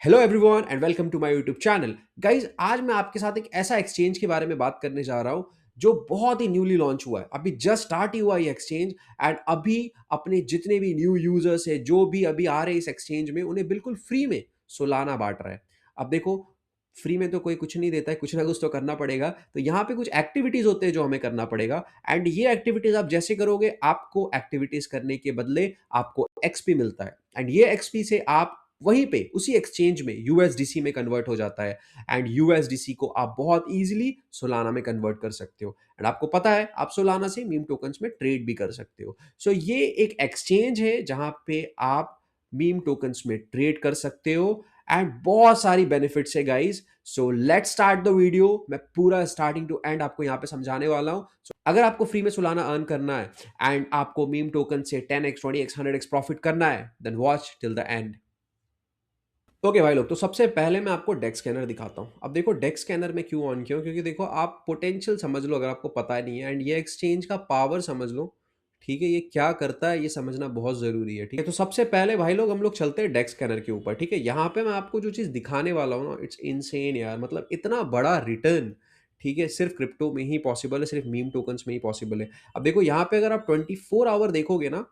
Hello everyone and welcome to my YouTube channel. Guys, आज मैं आपके साथ एक ऐसा एक्सचेंज के बारे में बात करने जा रहा हूं जो बहुत ही न्यूली लॉन्च हुआ है। अभी जस्ट स्टार्ट ही हुआ है ये एक्सचेंज एंड अभी अपने जितने भी न्यू यूजर्स है जो भी अभी आ रहे हैं इस एक्सचेंज में उन्हें बिल्कुल फ्री में सोलाना बांट रहा है। अब देखो, फ्री में तो कोई कुछ नहीं देता है, कुछ ना कुछ तो करना पड़ेगा। तो यहाँ पे कुछ एक्टिविटीज होते हैं जो हमें करना पड़ेगा एंड ये एक्टिविटीज आप जैसे करोगे आपको एक्टिविटीज करने के बदले आपको एक्सपी मिलता है एंड ये एक्सपी से आप वहीं पे उसी एक्सचेंज में यूएसडीसी में कन्वर्ट हो जाता है एंड यूएसडीसी को आप बहुत इजीली सोलाना में कन्वर्ट कर सकते हो एंड आपको पता है आप सोलाना से मीम टोकन्स में ट्रेड भी कर सकते हो। सो ये एक एक्सचेंज है जहां पे आप मीम टोकन्स में ट्रेड कर सकते हो एंड बहुत सारी बेनिफिट्स है guys. So let's start the video. मैं पूरा स्टार्टिंग टू एंड आपको यहाँ पे समझाने वाला हूँ। अगर आपको फ्री में सोलाना अर्न करना है एंड आपको मीम टोकन से 10x 20x 100x प्रॉफिट करना है then watch till the end. Okay भाई लोग, तो सबसे पहले मैं आपको डेक स्कैनर दिखाता हूँ। अब देखो डेक स्कैनर में क्यों ऑन किया हूं? क्योंकि देखो आप पोटेंशियल समझ लो अगर आपको पता नहीं है एंड ये एक्सचेंज का पावर समझ लो। ठीक है, ये क्या करता है ये समझना बहुत जरूरी है। ठीक है, तो सबसे पहले भाई लोग हम लोग चलते हैं डेक स्कैनर के ऊपर। ठीक है, यहाँ पे मैं आपको जो चीज़ दिखाने वाला हूँ ना, इट्स इनसेन यार। मतलब इतना बड़ा रिटर्न, ठीक है, सिर्फ क्रिप्टो में ही पॉसिबल है, सिर्फ मीम टोकन्स में ही पॉसिबल है। अब देखो यहाँ पे अगर आप 24 आवर देखोगे ना,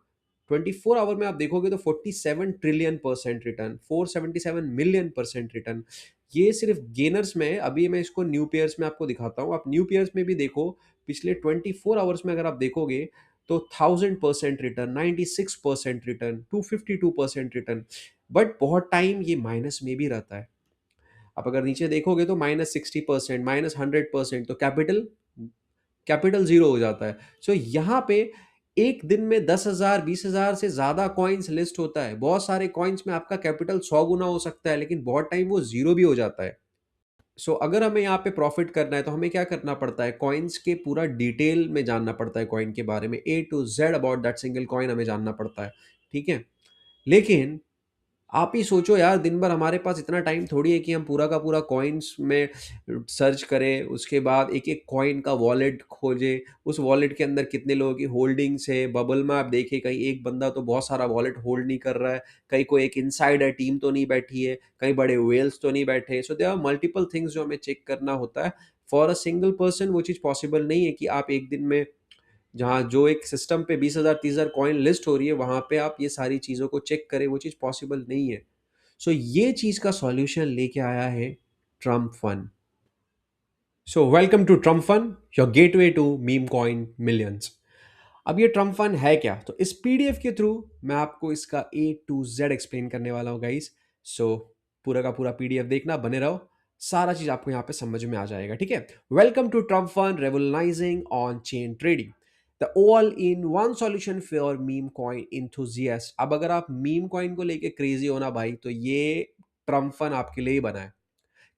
24 आवर में आप देखोगे तो 47 ट्रिलियन% रिटर्न, 477 मिलियन% रिटर्न। ये सिर्फ गेनर्स में है। अभी मैं इसको न्यू पेयर्स में आपको दिखाता हूँ। आप न्यू पेयर्स में भी देखो, पिछले 24 आवर्स में अगर आप देखोगे तो 1000% रिटर्न, 96% रिटर्न, 252% रिटर्न। बट बहुत टाइम ये माइनस में भी रहता है। आप अगर नीचे देखोगे तो -60%, -100%, तो कैपिटल कैपिटल जीरो हो जाता है। सो यहाँ पे एक दिन में 10,000 20,000 से ज्यादा कॉइन्स लिस्ट होता है। बहुत सारे कॉइन्स में आपका कैपिटल 100 गुना हो सकता है, लेकिन बहुत टाइम वो जीरो भी हो जाता है। अगर हमें यहाँ पे प्रॉफिट करना है तो हमें क्या करना पड़ता है, कॉइन्स के पूरा डिटेल में जानना पड़ता है, कॉइन के बारे में A to Z about that single coin हमें जानना पड़ता है। ठीक है, लेकिन आप ही सोचो यार, दिन भर हमारे पास इतना टाइम थोड़ी है कि हम पूरा का पूरा कॉइन्स में सर्च करें, उसके बाद एक एक कॉइन का वॉलेट खोजें, उस वॉलेट के अंदर कितने लोगों की होल्डिंग्स है। बबल में आप देखें कहीं एक बंदा तो बहुत सारा वॉलेट होल्ड नहीं कर रहा है, कहीं कोई एक इनसाइडर टीम तो नहीं बैठी है, कहीं बड़े वेल्स तो नहीं बैठे। So there are multiple things जो हमें चेक करना होता है। फॉर अ सिंगल पर्सन वो चीज़ पॉसिबल नहीं है कि आप एक दिन में, जहाँ जो एक सिस्टम पे 20,000 30,000 कॉइन लिस्ट हो रही है, वहां पे आप ये सारी चीज़ों को चेक करें, वो चीज़ पॉसिबल नहीं है। ये चीज का सॉल्यूशन लेके आया है Trump fun. Welcome to Trump fun, your gateway to meme coin millions. अब ये ट्रम्प फन है क्या, तो इस पीडीएफ के थ्रू मैं आपको इसका A to Z एक्सप्लेन करने वाला हूँ गाइस। सो पूरा का पूरा पीडीएफ देखना, बने रहो, सारा चीज आपको यहाँ पे समझ में आ जाएगा। ठीक है, welcome to Trump fun, revolutionizing on chain trading, the all in one solution for meme coin enthusiast. अब अगर आप मीम कॉइन को लेके क्रेजी हो ना भाई, तो ये ट्रम्प फन आपके लिए ही बना है।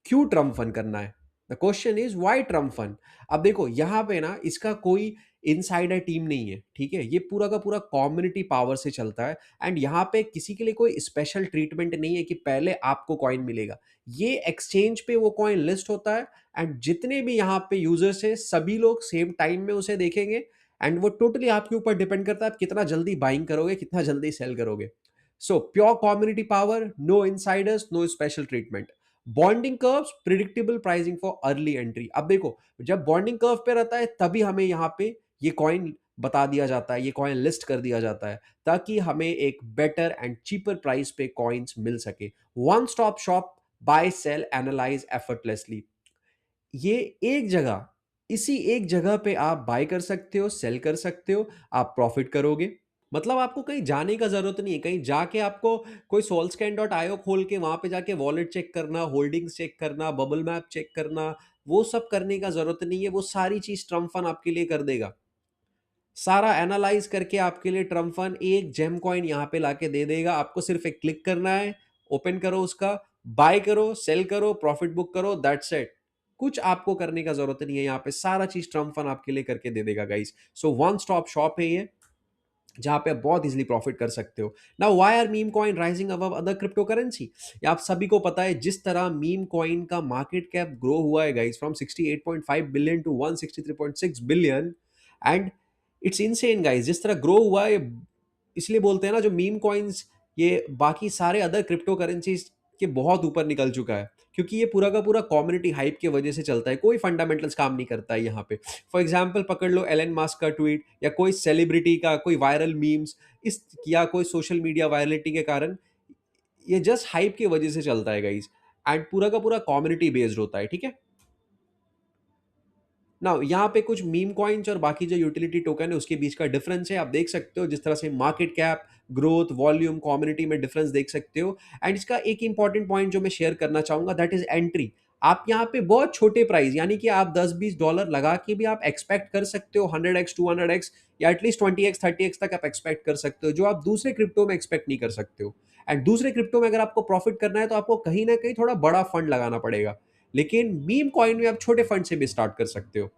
क्यों ट्रम्प फन करना है, the question is why Trump fun. अब देखो यहाँ पे ना, इसका कोई इनसाइडर टीम नहीं है। ठीक है, ये पूरा का पूरा कम्युनिटी पावर से चलता है एंड यहाँ पे किसी के लिए कोई स्पेशल ट्रीटमेंट नहीं है कि पहले आपको कॉइन मिलेगा। ये एक्सचेंज पे वो कॉइन लिस्ट होता है एंड जितने भी यहाँ पे यूजर्स है सभी लोग सेम टाइम में उसे देखेंगे एंड वो टोटली आपके ऊपर डिपेंड करता है आप कितना जल्दी बाइंग करोगे, कितना जल्दी सेल करोगे। Pure community power, no insiders, no special treatment. Bonding curves, predictable pricing for early entry. अब देखो, जब बॉन्डिंग कर्व पे रहता है तभी हमें यहाँ पे ये कॉइन बता दिया जाता है, ये कॉइन लिस्ट कर दिया जाता है, ताकि हमें एक बेटर एंड चीपर प्राइस पे कॉइन्स मिल सके। One stop shop, buy sell analyse effortlessly. ये एक जगह, इसी एक जगह पे आप बाय कर सकते हो, सेल कर सकते हो, आप प्रॉफिट करोगे। मतलब आपको कहीं जाने का जरूरत नहीं है, कहीं जाके आपको कोई solscan.io खोल के वहां पे जाके वॉलेट चेक करना, होल्डिंग्स चेक करना, बबल मैप चेक करना, वो सब करने का जरूरत नहीं है। वो सारी चीज ट्रम्प फन आपके लिए कर देगा। सारा एनालाइज करके आपके लिए ट्रम्प फन एक जेम कॉइन यहाँ पे लाके दे देगा। आपको सिर्फ एक क्लिक करना है, ओपन करो उसका, बाय करो, सेल करो, प्रॉफिट बुक करो, दैट्स इट। कुछ आपको करने का जरूरत नहीं है, यहाँ पे सारा चीज ट्रम्प फन आपके लिए करके दे देगा गाइस। वन स्टॉप शॉप है ये, जहां पे आप बहुत इजीली प्रॉफिट कर सकते हो। Now why are meme coin rising above other cryptocurrency? ये आप सभी को पता है, जिस तरह मीम कॉइन का मार्केट कैप ग्रो हुआ है guys, from 68.5 billion to 163.6 billion and it's insane guys. जिस तरह ग्रो हुआ है, इसलिए बोलते हैं ना जो मीम कॉइन्स, ये बाकी सारे अदर क्रिप्टो करेंसीज कि बहुत ऊपर निकल चुका है, क्योंकि ये पूरा का पूरा कम्युनिटी हाइप की वजह से चलता है, कोई फंडामेंटल्स काम नहीं करता है यहाँ पे। फॉर एग्जाम्पल पकड़ लो एलन मास्क का ट्वीट, या कोई सेलिब्रिटी का कोई वायरल मीम्स, इस या कोई सोशल मीडिया वायरलिटी के कारण, ये जस्ट हाइप की वजह से चलता है गाइज, एंड पूरा का पूरा कम्युनिटी बेस्ड होता है, ठीक है। ना यहाँ पे कुछ मीम कॉइन्स और बाकी जो यूटिलिटी टोकन है उसके बीच का डिफरेंस है, आप देख सकते हो, जिस तरह से market cap, growth, volume, community में डिफरेंस देख सकते हो। एंड इसका एक इंपॉर्टेंट पॉइंट जो मैं शेयर करना चाहूंगा, दैट इज एंट्री। आप यहाँ पे बहुत छोटे प्राइस, यानी कि आप 10-20 डॉलर लगा के भी आप एक्सपेक्ट कर सकते हो 100x 200x या एटलीस्ट 20x 30x तक आप एक्सपेक्ट कर सकते हो, जो आप दूसरे क्रिप्टो में एक्सपेक्ट नहीं कर सकते हो। एंड दूसरे क्रिप्टो में अगर आपको प्रॉफिट करना है तो आपको कहीं ना कहीं थोड़ा बड़ा फंड लगाना पड़ेगा, लेकिन मीम कॉइन में आप छोटे फंड से भी स्टार्ट कर सकते हो।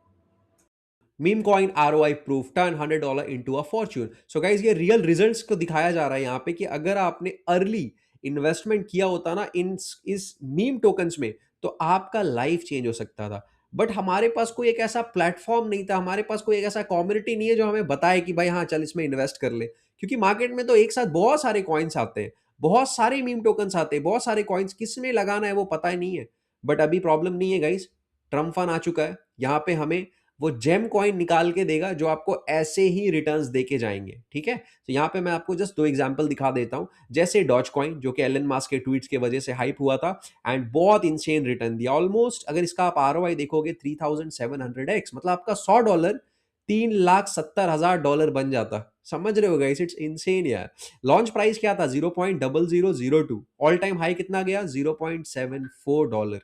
Meme coin ROI proof, turn $100 into a Fortune. So guys, ये रियल रिजल्ट्स को दिखाया जा रहा है यहाँ पे कि अगर आपने अर्ली इन्वेस्टमेंट किया होता ना इन इस मीम टोकन्स में, तो आपका लाइफ चेंज हो सकता था। बट हमारे पास कोई एक ऐसा प्लेटफॉर्म नहीं था, हमारे पास कोई एक ऐसा कम्युनिटी नहीं है जो हमें बताए कि भाई हाँ चल इसमें इन्वेस्ट कर ले, क्योंकि मार्केट में तो एक साथ बहुत सारे कॉइन्स आते हैं, बहुत सारे मीम टोकन्स आते हैं, बहुत सारे कॉइन्स, किस में लगाना है वो पता ही नहीं है। बट अभी प्रॉब्लम नहीं है गाइस, ट्रम्प फंड आ चुका है, यहाँ पे हमें वो जेम कॉइन निकाल के देगा जो आपको ऐसे ही रिटर्न्स देके जाएंगे, ठीक है। तो यहाँ पे मैं आपको जस्ट दो एग्जांपल दिखा देता हूँ, जैसे डॉज कॉइन जो कि एलन मास्क के ट्वीट्स के वजह से हाइप हुआ था एंड बहुत इंसेन रिटर्न दिया, ऑलमोस्ट अगर इसका आप ROI देखोगे 3700x, मतलब आपका $100 $3,70,000 बन जाता। समझ रहे हो गाइस, इट्स इनसेन यार। लॉन्च प्राइस क्या था? 0.0002, ऑल टाइम हाई कितना गया? $0.74।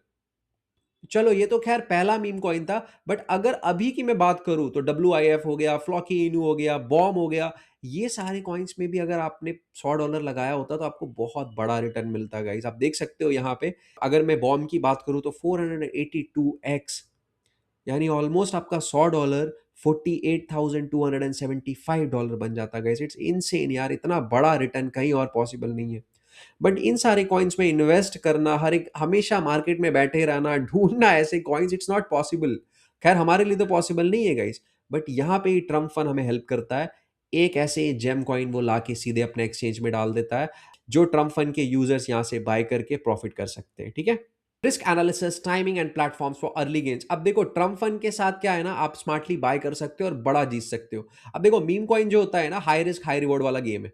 चलो ये तो खैर पहला मीम कॉइन था, बट अगर अभी की मैं बात करूं तो WIF हो गया, फ्लॉकी इनू हो गया, बॉम हो गया, ये सारे कॉइन्स में भी अगर आपने $100 लगाया होता तो आपको बहुत बड़ा रिटर्न मिलता गाइस। आप देख सकते हो यहाँ पे, अगर मैं बॉम की बात करूं तो 482x, यानी ऑलमोस्ट आपका $100 $48,275 बन जाता गाइस। इट्स इनसेन यार, इतना बड़ा रिटर्न कहीं और पॉसिबल नहीं है। बट इन सारे कॉइन्स में इन्वेस्ट करना, हर एक हमेशा मार्केट में बैठे रहना, ढूंढना ऐसे कॉइन्स, इट्स नॉट पॉसिबल। खैर हमारे लिए तो पॉसिबल नहीं है गाइस, बट यहाँ पे ट्रम्प फन हमें हेल्प करता है। एक ऐसे जेम कॉइन वो ला के सीधे अपने एक्सचेंज में डाल देता है, जो ट्रम्प फन के यूजर्स यहाँ से बाय करके प्रॉफिट कर सकते हैं, ठीक है। Risk analysis, timing and platforms for early gains. अब देखो ट्रम्प फंड के साथ क्या है ना, आप स्मार्टली बाय कर सकते हो और बड़ा जीत सकते हो। अब देखो मीम कॉइन जो होता है ना, हाई रिस्क हाई रिवॉर्ड वाला गेम है,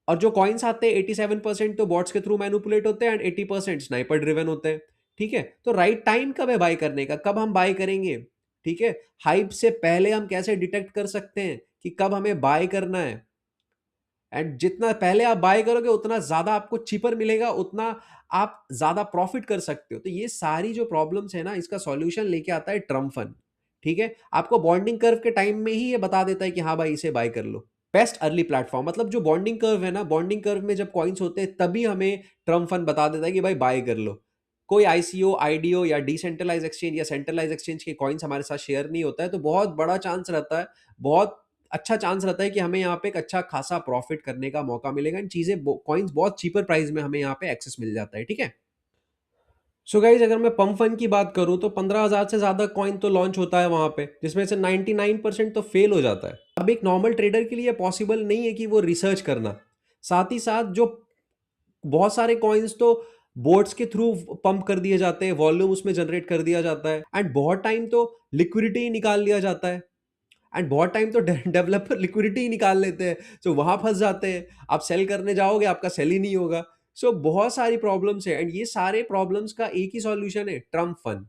और जो कॉइन्स आते हैं 87% तो बॉट्स के थ्रू मैनिपुलेट होते हैं एंड 80% स्नाइपर ड्रिवन होते हैं, ठीक है। तो राइट टाइम कब है बाय करने का, कब हम बाय करेंगे, ठीक है। हाइप से पहले हम कैसे डिटेक्ट कर सकते हैं कि कब हमें बाय करना है, एंड जितना पहले आप बाय करोगे उतना ज्यादा आपको चीपर मिलेगा, उतना आप ज्यादा प्रॉफिट कर सकते हो। तो ये सारी जो प्रॉब्लम्स है ना, इसका सॉल्यूशन लेके आता है ट्रम्प फंड, ठीक है। आपको बॉन्डिंग कर्व के टाइम में ही ये बता देता है कि हाँ भाई इसे बाय कर लो। बेस्ट अर्ली प्लेटफॉर्म, मतलब जो बॉन्डिंग कर्व है ना, बॉन्डिंग कर्व में जब कॉइन्स होते हैं तभी हमें ट्रम्प फंड बता देता है कि भाई बाय कर लो। कोई ICO, IDO या डिसेंट्रलाइज एक्सचेंज या सेंट्रलाइज एक्सचेंज के कॉइन्स हमारे साथ शेयर नहीं होता है, तो बहुत बड़ा चांस रहता है, बहुत अच्छा चांस रहता है कि हमें यहाँ पे एक अच्छा खासा प्रॉफिट करने का मौका मिलेगा, इन चीजें कॉइन्स बहुत चीपर प्राइस में हमें यहाँ पे एक्सेस मिल जाता है, ठीक है। सो गाइज, अगर मैं पंप फन की बात करूं तो 15,000 से ज्यादा कॉइन तो लॉन्च होता है वहां पे, जिसमें से 99% तो फेल हो जाता है। अब एक नॉर्मल ट्रेडर के लिए पॉसिबल नहीं है कि वो रिसर्च करना, साथ ही साथ जो बहुत सारे कॉइन्स तो बोर्ड्स के थ्रू पंप कर दिए जाते हैं, वॉल्यूम उसमें जनरेट कर दिया जाता है, एंड बहुत टाइम तो लिक्विडिटी निकाल लिया जाता है, एंड बहुत टाइम तो डेवलपर लिक्विडिटी ही निकाल लेते हैं, तो वहां फंस जाते हैं। आप सेल करने जाओगे, आपका सेल ही नहीं होगा। सो बहुत सारी प्रॉब्लम्स है, एंड ये सारे प्रॉब्लम्स का एक ही सॉल्यूशन है, ट्रम्प फंड।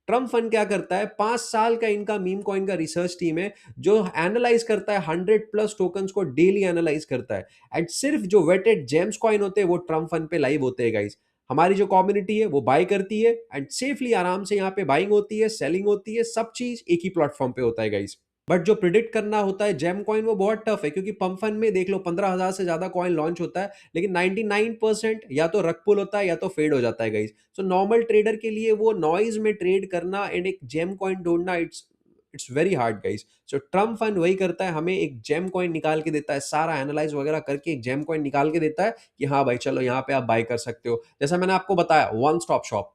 ट्रम्प फंड क्या करता है, 5 साल का इनका मीम कॉइन का रिसर्च टीम है, जो एनालाइज करता है 100+ टोकन्स को, डेली एनालाइज करता है, एंड सिर्फ जो वेटेड जेम्स कॉइन होते हैं वो ट्रम्प फंड पे लाइव होते हैं गाइस। हमारी जो कम्युनिटी है वो बाय करती है, एंड सेफली आराम से यहाँ पे बाइंग होती है, सेलिंग होती है, सब चीज एक ही प्लेटफॉर्म पे होता है गाइस। बट जो प्रिडिक्ट करना होता है जेम कॉइन, वो बहुत टफ है, क्योंकि पंप फंड में देख लो 15,000 से ज्यादा कॉइन लॉन्च होता है, लेकिन 99% या तो रग पुल होता है या तो फेड हो जाता है गाइस। सो नॉर्मल ट्रेडर के लिए वो नॉइज में ट्रेड करना एंड एक जेम कॉइन ढूंढना, it's it's very hard guys. So Trump fund वही करता है, हमें एक जेम कॉइन निकाल के देता है, सारा एनालाइज वगैरह करके एक जेम कॉइन निकाल के देता है कि हाँ भाई चलो यहाँ पे आप बाय कर सकते हो, जैसा मैंने आपको बताया, वन स्टॉप शॉप,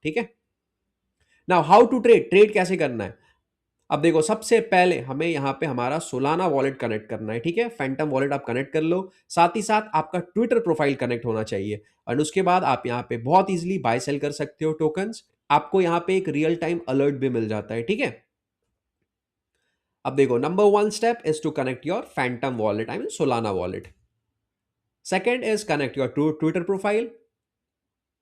ठीक है। Now how to trade, trade कैसे करना है। अब देखो सबसे पहले हमें यहाँ पे हमारा सोलाना वॉलेट कनेक्ट करना है, ठीक है। फैंटम वॉलेट आप कनेक्ट कर लो, साथ ही साथ आपका ट्विटर प्रोफाइल कनेक्ट होना चाहिए, और उसके बाद आप यहाँ पे बहुत इजीली बाय सेल कर सकते हो टोकन्स। आपको यहाँ पे एक रियल टाइम अलर्ट भी मिल जाता है, ठीक है। अब देखो number one step is to connect your Phantom wallet, I mean Solana wallet. Second is connect your Twitter profile.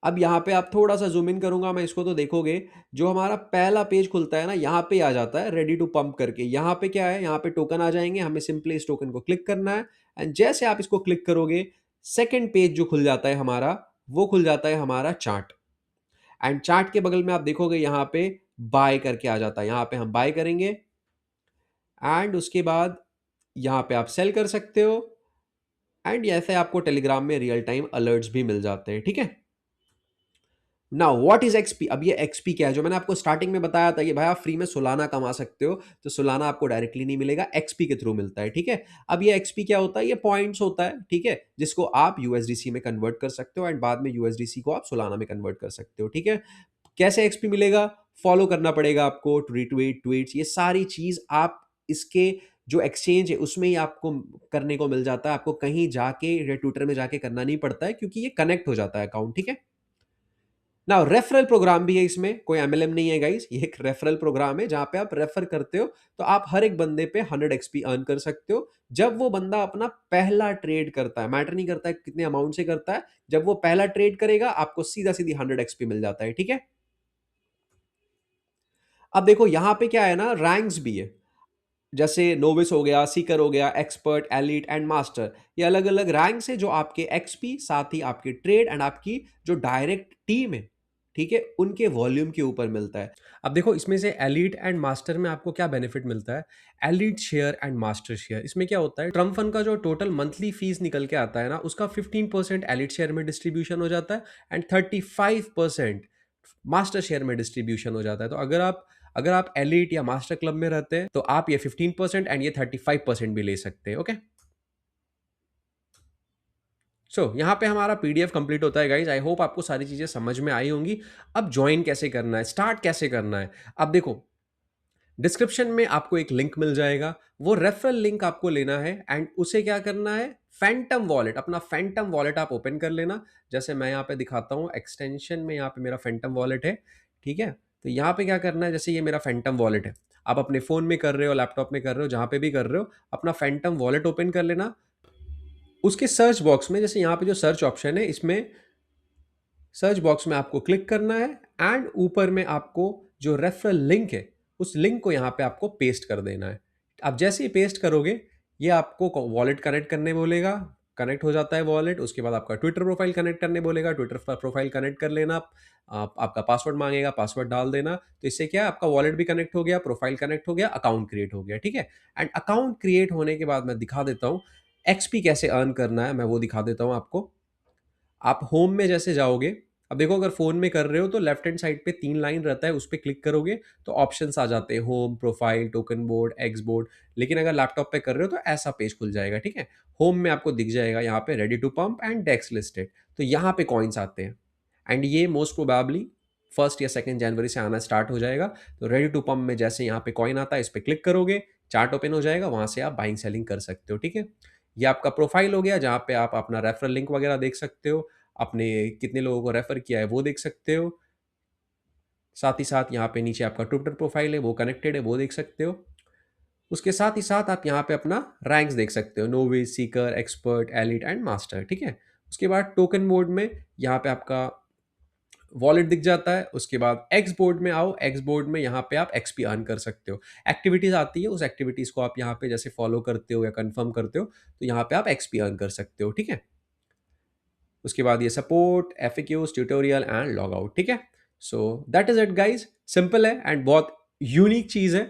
अब यहाँ पे आप थोड़ा सा जूम इन करूंगा मैं इसको, तो देखोगे जो हमारा पहला पेज खुलता है ना, यहाँ पे आ जाता है रेडी टू पंप करके। यहाँ पे क्या है, यहाँ पे टोकन आ जाएंगे, हमें सिंपली इस टोकन को क्लिक करना है। एंड जैसे आप इसको क्लिक करोगे, सेकंड पेज जो खुल जाता है हमारा, वो खुल जाता है हमारा चार्ट। एंड चार्ट के बगल में आप देखोगे यहाँ पे बाय करके आ जाता है, यहाँ पे हम बाय करेंगे। एंड उसके बाद यहाँ पे आप सेल कर सकते हो। एंड ऐसे आपको टेलीग्राम में रियल टाइम अलर्ट्स भी मिल जाते हैं, ठीक है। Now what is XP. अब ये एक्सपी क्या है, जो मैंने आपको स्टार्टिंग में बताया था कि भाई आप फ्री में सोलाना कमा सकते हो, तो सोलाना आपको डायरेक्टली नहीं मिलेगा, एक्सपी के थ्रू मिलता है, ठीक है। अब ये एक्सपी क्या होता है, ये पॉइंट्स होता है, ठीक है, जिसको आप यूएसडीसी में कन्वर्ट कर सकते हो, एंड बाद में यूएसडीसी को आप सोलाना में कन्वर्ट कर सकते हो, ठीक है। कैसे एक्सपी मिलेगा, फॉलो करना पड़ेगा आपको, रिट्वीट ट्वीट्स, ये सारी चीज आप इसके जो एक्सचेंज है उसमें ही आपको करने को मिल जाता है। आपको कहीं जाके या ट्विटर में जाके करना नहीं पड़ता है, क्योंकि ये कनेक्ट हो जाता है अकाउंट, ठीक है। ना रेफरल प्रोग्राम भी है इसमें, कोई एमएलएम नहीं है गाइस, ये एक रेफरल प्रोग्राम है जहां पे आप रेफर करते हो, तो आप हर एक बंदे पे 100 एक्सपी अर्न कर सकते हो। जब वो बंदा अपना पहला ट्रेड करता है, मैटर नहीं करता है कितने अमाउंट से करता है, जब वो पहला ट्रेड करेगा आपको सीधा सीधी 100 एक्सपी मिल जाता है, ठीक है। अब देखो यहाँ पे क्या है ना, रैंक्स भी है, जैसे नोविस हो गया, सीकर हो गया, एक्सपर्ट, एलीट एंड मास्टर। ये अलग अलग रैंक्स है जो आपके एक्सपी, साथ ही आपके ट्रेड एंड आपकी जो डायरेक्ट टीम है, ठीक है, उनके वॉल्यूम के ऊपर मिलता है। अब देखो इसमें से एलीट एंड मास्टर में आपको क्या बेनिफिट मिलता है। Elite share and master share, इसमें क्या होता है, ट्रम्प फंड का जो टोटल मंथली फीस निकल के आता है ना, उसका 15% एलीट शेयर में डिस्ट्रीब्यूशन हो जाता है, एंड 35% मास्टर शेयर में डिस्ट्रीब्यूशन हो जाता है। तो अगर आप एलीट या मास्टर क्लब में रहते हैं, तो आप ये 15% एंड ये 35% भी ले सकते हैं, ओके। यहाँ पे हमारा पीडीएफ कंप्लीट होता है गाइज। आई होप आपको सारी चीजें समझ में आई होंगी। अब ज्वाइन कैसे करना है, स्टार्ट कैसे करना है, अब देखो डिस्क्रिप्शन में आपको एक लिंक मिल जाएगा, वो रेफरल लिंक आपको लेना है, एंड उसे क्या करना है, फैंटम वॉलेट, अपना फैंटम वॉलेट आप ओपन कर लेना। जैसे मैं यहाँ पे दिखाता हूँ एक्सटेंशन में, यहाँ पे मेरा फैंटम वॉलेट है, ठीक है। तो यहाँ पे क्या करना है, जैसे ये मेरा फैंटम वॉलेट है, आप अपने फोन में कर रहे हो, लैपटॉप में कर रहे हो, जहाँ पे भी कर रहे हो, अपना फैंटम वॉलेट ओपन कर लेना। उसके सर्च बॉक्स में, जैसे यहाँ पे जो सर्च ऑप्शन है, इसमें सर्च बॉक्स में आपको क्लिक करना है, एंड ऊपर में आपको जो रेफरल लिंक है, उस लिंक को यहाँ पे आपको पेस्ट कर देना है। आप जैसे ही पेस्ट करोगे, ये आपको वॉलेट कनेक्ट करने बोलेगा, कनेक्ट हो जाता है वॉलेट। उसके बाद आपका ट्विटर प्रोफाइल कनेक्ट करने बोलेगा, ट्विटर प्रोफाइल कनेक्ट कर लेना। आपका पासवर्ड मांगेगा, पासवर्ड डाल देना। तो इससे क्या है, आपका वॉलेट भी कनेक्ट हो गया, प्रोफाइल कनेक्ट हो गया, अकाउंट क्रिएट हो गया, ठीक है। एंड अकाउंट क्रिएट होने के बाद मैं दिखा देता हूँ एक्सपी कैसे अर्न करना है, मैं वो दिखा देता हूँ आपको। आप होम में जैसे जाओगे, अब देखो अगर फोन में कर रहे हो तो लेफ्ट हैंड साइड पे 3 लाइन रहता है, उस पर क्लिक करोगे तो ऑप्शंस आ जाते हैं, home, profile, token board, x board. लेकिन अगर लैपटॉप पे कर रहे हो तो ऐसा पेज खुल जाएगा, ठीक है। होम में आपको दिख जाएगा यहाँ पे ready to pump and DEX listed, तो यहाँ पे कॉइन्स आते हैं, एंड ये मोस्ट प्रोबेबली 1 या 2 जनवरी से आना स्टार्ट हो जाएगा। तो रेडी टू पंप में जैसे यहाँ पे कॉइन आता है, इस पर क्लिक करोगे, चार्ट ओपन हो जाएगा, वहां से आप बाइंग सेलिंग कर सकते हो, ठीक है। ये आपका प्रोफाइल हो गया, जहाँ पे आप अपना रेफरल लिंक वगैरह देख सकते हो, आपने कितने लोगों को रेफर किया है वो देख सकते हो। साथ ही साथ यहाँ पे नीचे आपका ट्विटर प्रोफाइल है, वो कनेक्टेड है, वो देख सकते हो। उसके साथ ही साथ आप यहाँ पे अपना रैंक्स देख सकते हो, novice, Sikar, expert, elite and master, ठीक है। उसके बाद टोकन बोर्ड में यहाँ पे आपका वॉलेट दिख जाता है। उसके बाद एक्स बोर्ड में आओ, एक्स बोर्ड में यहाँ पे आप एक्सपी अर्न कर सकते हो। एक्टिविटीज आती है, उस एक्टिविटीज को आप यहाँ पे जैसे फॉलो करते हो या कंफर्म करते हो, तो यहाँ पे आप एक्सपी अर्न कर सकते हो, ठीक है। उसके बाद ये support, FAQs, tutorial and log out, ठीक है। So that is it guys, simple है एंड बहुत यूनिक चीज़ है।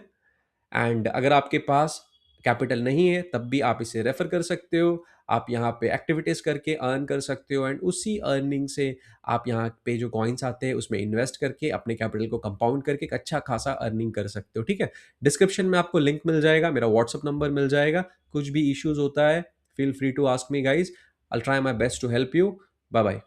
एंड अगर आपके पास कैपिटल नहीं है तब भी आप इसे रेफर कर सकते हो, आप यहाँ पे एक्टिविटीज करके अर्न कर सकते हो, एंड उसी अर्निंग से आप यहाँ पे जो कॉइन्स आते हैं उसमें इन्वेस्ट करके अपने कैपिटल को कंपाउंड करके एक अच्छा खासा अर्निंग कर सकते हो, ठीक है। डिस्क्रिप्शन में आपको लिंक मिल जाएगा, मेरा व्हाट्सअप नंबर मिल जाएगा। कुछ भी इश्यूज होता है, feel free to ask me guys, I try my best to help you. Bye bye.